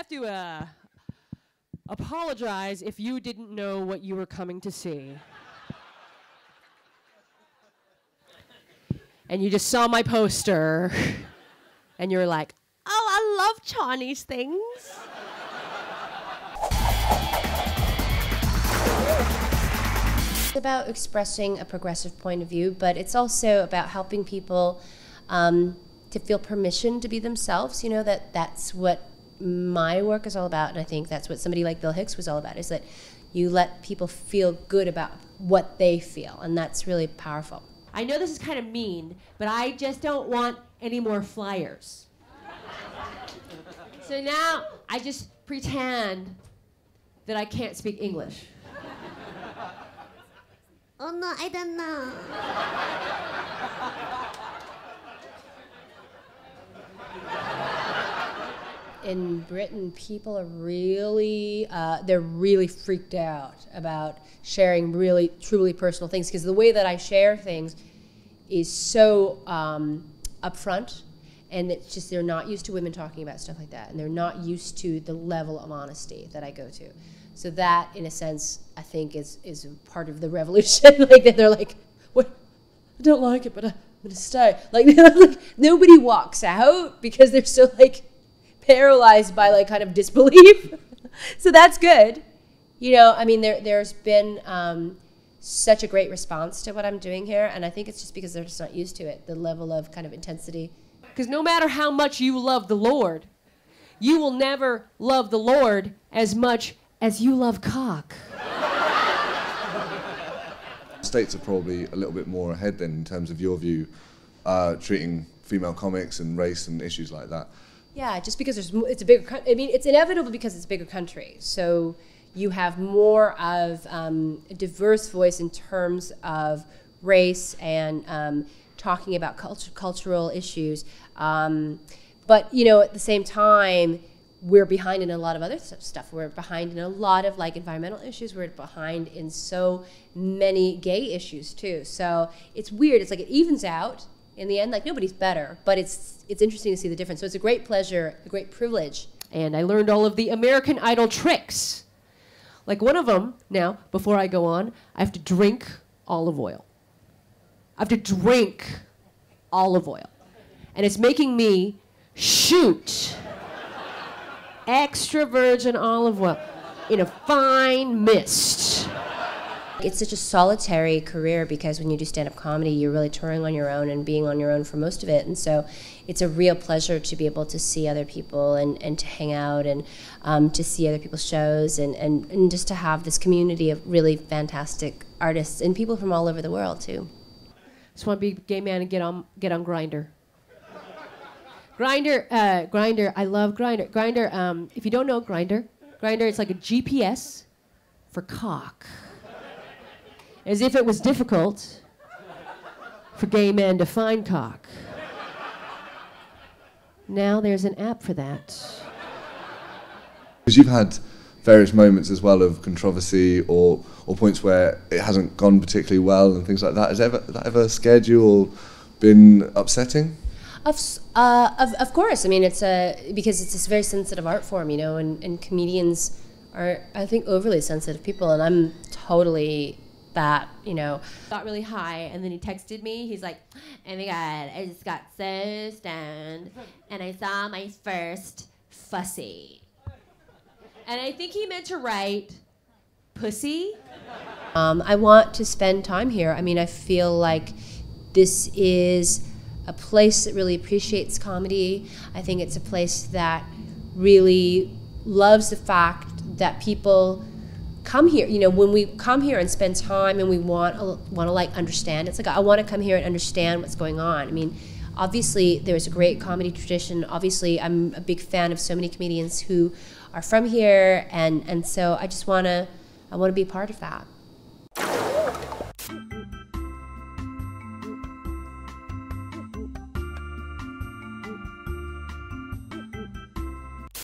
have to apologize if you didn't know what you were coming to see. And you just saw my poster, and you're like, oh, I love Chinese things. It's about expressing a progressive point of view, but it's also about helping people to feel permission to be themselves. You know, that's what my work is all about, and I think that's what somebody like Bill Hicks was all about, is that you let people feel good about what they feel, and that's really powerful. I know this is kind of mean, but I just don't want any more flyers. So now I just pretend that I can't speak English. Oh no, I don't know. In Britain, people are really, they're really freaked out about sharing really, truly personal things, because the way that I share things is so upfront, and it's just, they're not used to women talking about stuff like that, and they're not used to the level of honesty that I go to. So that, in a sense, I think is part of the revolution. Like, they're like, what? I don't like it, but I'm gonna stay. Like, nobody walks out because they're so like paralyzed by like kind of disbelief. So that's good. You know, I mean, there's been such a great response to what I'm doing here, and I think it's just because they're just not used to it, the level of kind of intensity. Because no matter how much you love the Lord, you will never love the Lord as much as you love cock. States are probably a little bit more ahead then in terms of your view, treating female comics and race and issues like that. Yeah, just because it's a bigger, I mean, it's inevitable because it's a bigger country. So you have more of a diverse voice in terms of race and talking about cultural issues. But, you know, at the same time, we're behind in a lot of other stuff. We're behind in a lot of like environmental issues. We're behind in so many gay issues too. So it's weird. It's like it evens out in the end. Like, nobody's better, but it's interesting to see the difference. So it's a great pleasure, a great privilege. And I learned all of the American Idol tricks. Like one of them, now, before I go on, I have to drink olive oil. I have to drink olive oil. And it's making me shoot extra virgin olive oil in a fine mist. It's such a solitary career because when you do stand-up comedy, you're really touring on your own and being on your own for most of it. And so it's a real pleasure to be able to see other people and to hang out and to see other people's shows and just to have this community of really fantastic artists and people from all over the world too. Just want to be a gay man and get on Grindr. Grindr, I love Grindr. Grindr, if you don't know Grindr, it's like a GPS for cock. As if it was difficult for gay men to find cock. Now there's an app for that. Because you've had various moments as well of controversy or points where it hasn't gone particularly well and things like that. Has that ever scared you or been upsetting? Of course. I mean, because it's this very sensitive art form, you know, and comedians are, I think, overly sensitive people, and I'm totally that, you know. Got really high, and then he texted me. He's like, oh my God, I just got so stoned, and I saw my first fussy. And I think he meant to write pussy. I want to spend time here. I mean, I feel like this is a place that really appreciates comedy. I think it's a place that really loves the fact that people come here. You know, when we come here and spend time and we want to like understand, it's like I want to come here and understand what's going on. I mean, obviously there's a great comedy tradition. Obviously, I'm a big fan of so many comedians who are from here, and so I want to be part of that.